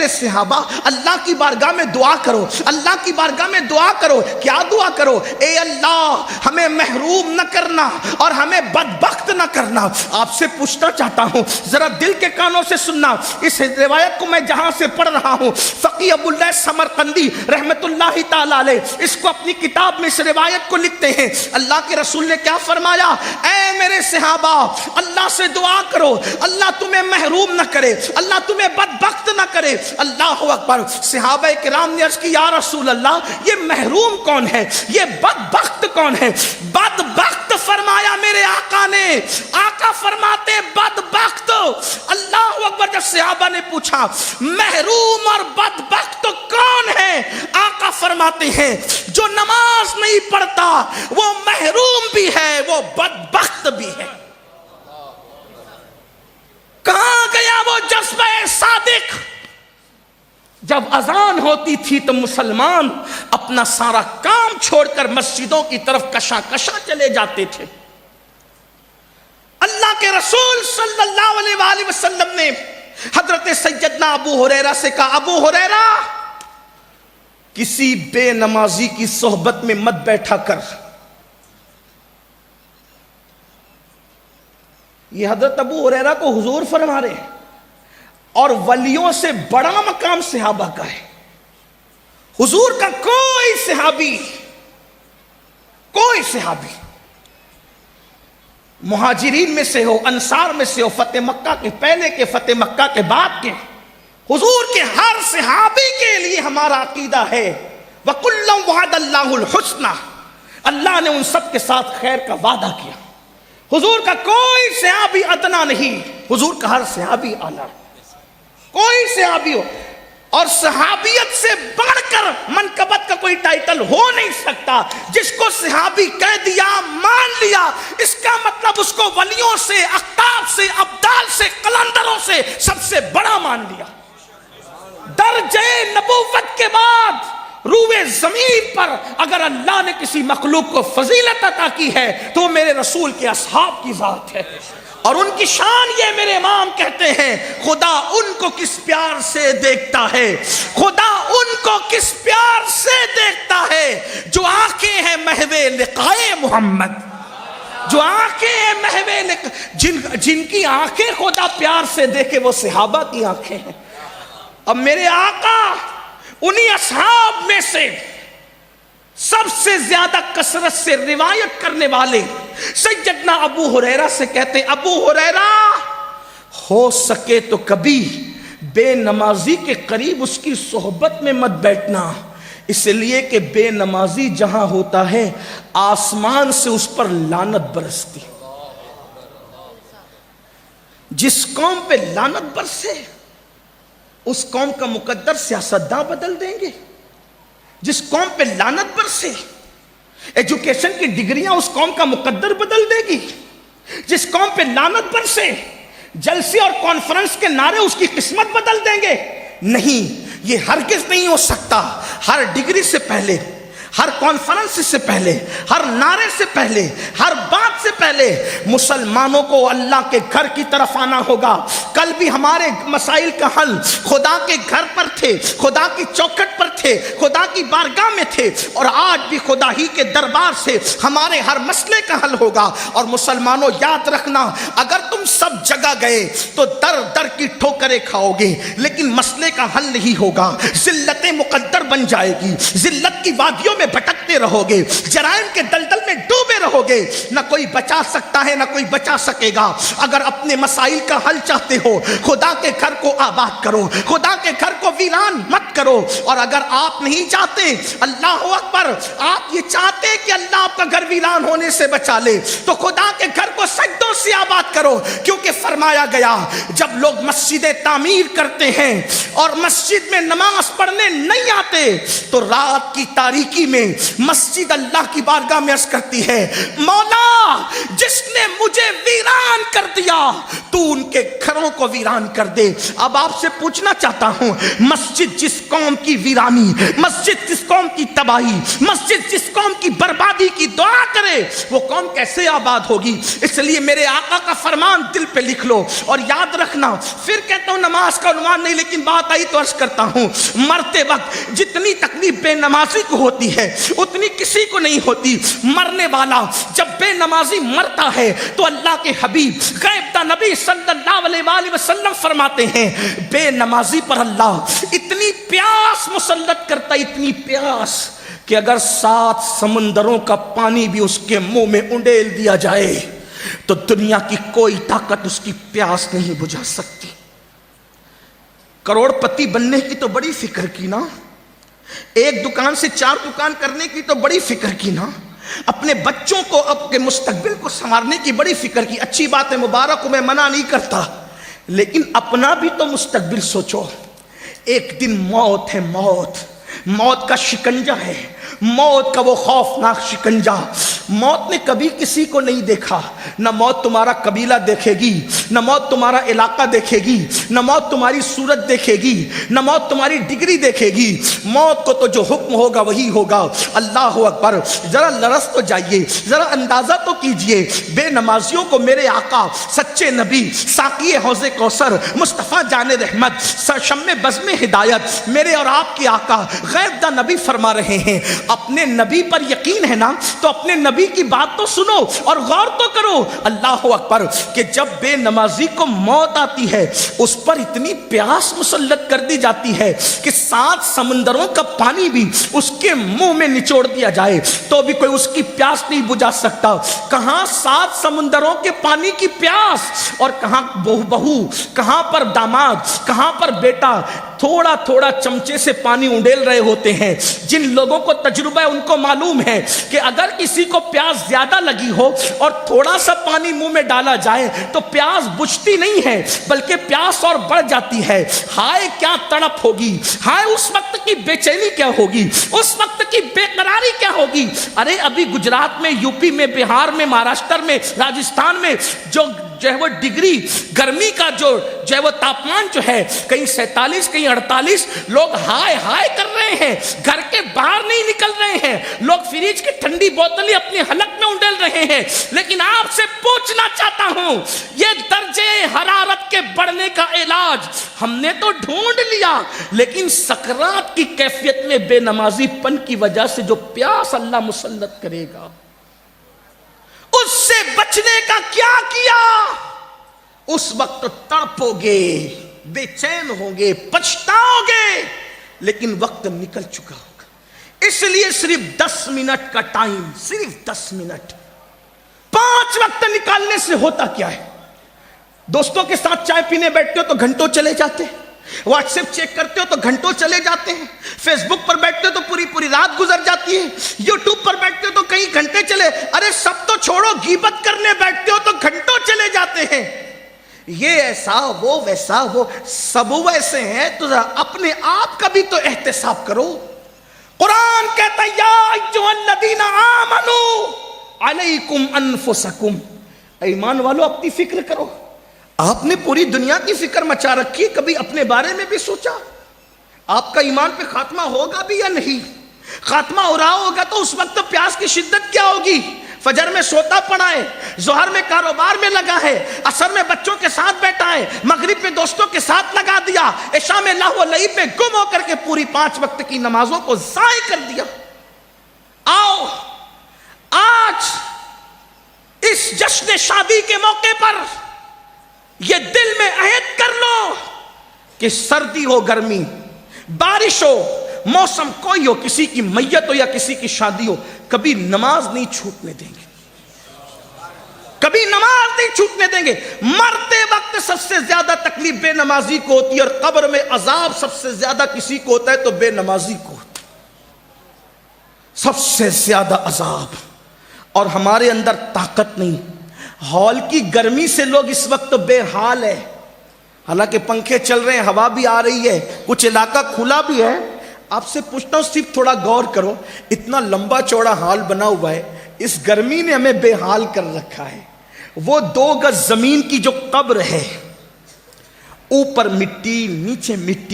میرے صحابہ اللہ کی بارگاہ میں دعا کرو، اللہ کی بارگاہ میں دعا کرو۔ کیا دعا کرو؟ اے اللہ ہمیں محروم نہ کرنا اور ہمیں بدبخت نہ کرنا۔ آپ سے پوچھنا چاہتا ہوں، ذرا دل کے کانوں سے سننا، اس روایت کو میں جہاں سے پڑھ رہا ہوں، فقی ابو اللہ سمرقندی رحمت اللہ تعالی علیہ اس کو اپنی کتاب میں اس روایت کو لکھتے ہیں۔ اللہ کے رسول نے کیا فرمایا؟ اے میرے صحابہ اللہ سے دعا کرو، اللہ تمہیں محروم نہ کرے، اللہ تمہیں بدبخت نہ کرے۔ اللہ اکبر۔ صحابہ کرام نے عرض کی یا رسول اللہ یہ محروم کون ہے، یہ بدبخت کون ہے؟ بدبخت فرمایا میرے آقا نے، آقا فرماتے بدبخت۔ اللہ اکبر۔ جب صحابہ نے پوچھا محروم اور بدبخت کون ہے، آقا فرماتے ہیں جو نماز نہیں پڑھتا وہ محروم بھی ہے، وہ بدبخت بھی ہے۔ کہاں گیا وہ جذبہ صادق؟ جب اذان ہوتی تھی تو مسلمان اپنا سارا کام چھوڑ کر مسجدوں کی طرف کشا کشا چلے جاتے تھے۔ اللہ کے رسول صلی اللہ علیہ وآلہ وسلم نے حضرت سیدنا ابو ہریرہ سے کہا ابو ہریرہ کسی بے نمازی کی صحبت میں مت بیٹھا کر۔ یہ حضرت ابو ہریرہ کو حضور فرما رہے ہیں، اور ولیوں سے بڑا مقام صحابہ کا ہے۔ حضور کا کوئی صحابی مہاجرین میں سے ہو، انصار میں سے ہو، فتح مکہ کے پہلے کے، فتح مکہ کے بعد کے، حضور کے ہر صحابی کے لیے ہمارا عقیدہ ہے وَكُلًّا وَعَدَ اللَّهُ الْحُسْنَى، اللہ نے ان سب کے ساتھ خیر کا وعدہ کیا۔ حضور کا کوئی صحابی ادنا نہیں، حضور کا ہر صحابی اعلیٰ، کوئی صحابی ہو، اور صحابیت سے بڑھ کر منقبت کا کوئی ٹائٹل ہو نہیں سکتا۔ جس کو صحابی کہہ دیا، مان لیا، اس کا مطلب اس کو ولیوں سے، اقطاب سے، ابدال سے، قلندروں سے سب سے بڑا مان لیا۔ درجہ نبوت کے بعد روئے زمین پر اگر اللہ نے کسی مخلوق کو فضیلت عطا کی ہے تو میرے رسول کے اصحاب کی ذات ہے، اور ان کی شان یہ میرے امام کہتے ہیں خدا ان کو کس پیار سے دیکھتا ہے، خدا ان کو کس پیار سے دیکھتا ہے جو آنکھیں ہیں محو لقائے محمد، جو آنکھیں ہیں محو جن کی آنکھیں خدا پیار سے دیکھے وہ صحابہ کی آنکھیں ہیں۔ اب میرے آقا انہی اصحاب میں سے سب سے زیادہ کثرت سے روایت کرنے والے سیدنا ابو ہریرہ سے کہتے ابو ہریرہ ہو سکے تو کبھی بے نمازی کے قریب اس کی صحبت میں مت بیٹھنا، اس لیے کہ بے نمازی جہاں ہوتا ہے آسمان سے اس پر لعنت برستی۔ جس قوم پہ لعنت برسے اس قوم کا مقدر سیاستداں بدل دیں گے۔ جس قوم پہ لعنت برسے ایجوکیشن کی ڈگریاں اس قوم کا مقدر بدل دے گی۔ جس قوم پہ لعنت برسے جلسے اور کانفرنس کے نعرے اس کی قسمت بدل دیں گے۔ نہیں، یہ ہرگز نہیں ہو سکتا۔ ہر ڈگری سے پہلے، ہر کانفرنس سے پہلے، ہر نعرے سے پہلے، ہر بات سے پہلے مسلمانوں کو اللہ کے گھر کی طرف آنا ہوگا۔ کل بھی ہمارے مسائل کا حل خدا کے گھر پر تھے، خدا کی چوکھٹ پر تھے، خدا کی بارگاہ میں تھے، اور آج بھی خدا ہی کے دربار سے ہمارے ہر مسئلے کا حل ہوگا۔ اور مسلمانوں یاد رکھنا، اگر تم سب جگہ گئے تو در در کی ٹھوکریں کھاؤ گے لیکن مسئلے کا حل نہیں ہوگا۔ ذلت مقدر بن جائے گی، ذلت کی وادیوں میں بھٹکتے رہو گے، جرائم کے دلدل میں ڈوبے رہو گے، نہ کوئی بچا سکتا ہے نہ کوئی بچا سکے گا۔ اگر اپنے مسائل کا حل چاہتے ہو خدا کے گھر کو آباد کرو، خدا کے گھر کو ویران مت کرو۔ اور اگر آپ نہیں چاہتے، اللہ اکبر، آپ یہ چاہتے کہ اللہ آپ کا گھر ویران ہونے سے بچا لے تو خدا کے گھر کو سجدوں سے آباد کرو، کیونکہ فرمایا گیا جب لوگ مسجدیں تعمیر کرتے ہیں اور مسجد میں نماز پڑھنے نہیں آتے تو رات کی تاریکی میں مسجد اللہ کی بارگاہ میں عرض کرتی ہے مولا جس نے مجھے ویران کر دیا تو ان کے گھروں کو ویران کر دے۔ اب آپ سے پوچھنا چاہتا ہوں، مسجد جس قوم کی ویرانی، مسجد جس قوم کی تباہی، مسجد جس قوم کی بربادی کی دعا کرے، وہ قوم کیسے آباد ہوگی؟ اس لیے میرے آقا کا فرمان دل پہ لکھ لو اور یاد رکھنا۔ پھر کہتا ہوں نماز کا عنوان نہیں، لیکن بات آئی تو عرض کرتا ہوں، مرتے وقت جتنی تکلیف بے نمازی کو ہوتی ہے اتنی کسی کو نہیں ہوتی۔ مرنے والا جب بے نمازی مرتا ہے تو اللہ کے حبیب غیب دا نبی صلی اللہ علیہ وآلہ وسلم فرماتے ہیں بے نمازی پر اللہ اتنی پیاس مسلط کرتا، اتنی پیاس کہ اگر 7 سمندروں کا پانی بھی اس کے منہ میں انڈیل دیا جائے تو دنیا کی کوئی طاقت اس کی پیاس نہیں بجھا سکتی۔ کروڑ پتی بننے کی تو بڑی فکر کی نا، ایک دکان سے 4 دکان کرنے کی تو بڑی فکر کی نا، اپنے بچوں کو اپنے مستقبل کو سنوارنے کی بڑی فکر کی۔ اچھی بات ہے، مبارک کو میں منع نہیں کرتا، لیکن اپنا بھی تو مستقبل سوچو۔ ایک دن موت ہے، موت کا شکنجہ ہے، موت کا وہ خوفناک شکنجہ۔ موت نے کبھی کسی کو نہیں دیکھا، نہ موت تمہارا قبیلہ دیکھے گی، نہ موت تمہارا علاقہ دیکھے گی، نہ موت تمہاری صورت دیکھے گی، نہ موت تمہاری ڈگری دیکھے گی۔ موت کو تو جو حکم ہوگا وہی ہوگا۔ اللہ اکبر، ذرا لرز تو جائیے، ذرا اندازہ تو کیجئے، بے نمازیوں کو میرے آقا سچے نبی ساقی حوض کوثر مصطفیٰ جان رحمت شمع بزم ہدایت میرے اور آپ کے آقا غیب دا نبی فرما رہے ہیں اپنے نبی پر یقین ہے نا تو اپنے نبی کی بات تو سنو اور غور تو کرو۔ اللہ اکبر، کہ جب بے نمازی کو موت آتی ہے اس پر اتنی پیاس مسلط کر دی جاتی ہے کہ 7 سمندروں کا پانی بھی اس کے منہ میں نچوڑ دیا جائے تو بھی کوئی اس کی پیاس نہیں بجھا سکتا۔ کہاں 7 سمندروں کے پانی کی پیاس، اور کہاں بہو، کہاں پر داماد، کہاں پر بیٹا تھوڑا تھوڑا چمچے سے پانی انڈیل رہے ہوتے ہیں۔ جن لوگوں کو تجربہ ہے ان کو معلوم ہے کہ اگر کسی کو پیاس زیادہ لگی ہو اور تھوڑا سا پانی منہ میں ڈالا جائے تو پیاس بجھتی نہیں ہے بلکہ پیاس اور بڑھ جاتی ہے۔ ہائے کیا تڑپ ہوگی، ہائے اس وقت کی بے چینی کیا ہوگی، اس وقت کی بے قراری کیا ہوگی۔ ارے ابھی گجرات میں، یو پی میں، بہار میں، مہاراشٹر میں، راجستھان میں جو ہے وہ ڈگری گرمی کا جو ہے وہ تاپمان جو ہے کہیں 47 کہیں 48، لوگ ہائے ہائے کر رہے ہیں، گھر کے باہر نہیں نکل رہے ہیں، لوگ فریج کی ٹھنڈی بوتلیں اپنی حلق میں انڈیل رہے ہیں۔ لیکن آپ سے پوچھنا چاہتا ہوں، یہ درجے حرارت کے بڑھنے کا علاج ہم نے تو ڈھونڈ لیا، لیکن سکرات کی کیفیت میں بے نمازی پن کی وجہ سے جو پیاس اللہ مسلط کرے گا اس سے بچنے کا کیا کیا؟ اس وقت تڑپو گے، بے چین ہوں گے، پچھتاؤ گے، لیکن وقت نکل چکا ہوگا۔ اس لیے صرف 10 منٹ کا ٹائم، صرف 10 منٹ، 5 وقت نکالنے سے ہوتا کیا ہے؟ دوستوں کے ساتھ چائے پینے بیٹھتے ہو تو گھنٹوں چلے جاتے ہیں، واٹس ایپ چیک کرتے ہو تو گھنٹوں چلے جاتے ہیں، فیس بک پر بیٹھتے ہو تو پوری رات گزر جاتی ہے، یوٹیوب پر بیٹھتے ہو تو کئی گھنٹے چلے، ارے سب تو چھوڑو، غیبت کرنے بیٹھتے ہو تو گھنٹوں چلے جاتے ہیں۔ یہ ایسا، وہ ویسا، وہ سب ویسے ہیں، تو اپنے آپ کا بھی تو احتساب کرو۔ قرآن کہتا ہے یا ایھا الذین آمنوا علیکم انفسکم، ایمان والو اپنی فکر کرو۔ آپ نے پوری دنیا کی فکر مچا رکھی، کبھی اپنے بارے میں بھی سوچا آپ کا ایمان پہ خاتمہ ہوگا بھی یا نہیں؟ خاتمہ ہو رہا ہوگا تو اس وقت پیاس کی شدت کیا ہوگی؟ فجر میں سوتا پڑا ہے، ظہر میں کاروبار میں لگا ہے، عصر میں بچوں کے ساتھ بیٹھا ہے، مغرب میں دوستوں کے ساتھ لگا دیا، عشاء میں لہو و لعب میں گم ہو کر کے پوری 5 وقت کی نمازوں کو ضائع کر دیا۔ آؤ آج اس جشن شادی کے موقع پر یہ دل میں عہد کر لو کہ سردی ہو، گرمی، بارش ہو، موسم کوئی ہو، کسی کی میت ہو یا کسی کی شادی ہو، کبھی نماز نہیں چھوٹنے دیں گے، کبھی نماز نہیں چھوٹنے دیں گے۔ مرتے وقت سب سے زیادہ تکلیف بے نمازی کو ہوتی ہے، اور قبر میں عذاب سب سے زیادہ کسی کو ہوتا ہے تو بے نمازی کو ہوتا ہے، سب سے زیادہ عذاب۔ اور ہمارے اندر طاقت نہیں، ہال کی گرمی سے لوگ اس وقت بے حال ہے، حالانکہ پنکھے چل رہے ہیں، ہوا بھی آ رہی ہے، کچھ علاقہ کھلا بھی ہے۔ آپ سے پوچھتا ہوں، صرف تھوڑا غور کرو، اتنا لمبا چوڑا ہال بنا ہوا ہے، اس گرمی نے ہمیں بے حال کر رکھا ہے. وہ 2 گز زمین کی جو قبر ہے، اوپر مٹی نیچے مٹی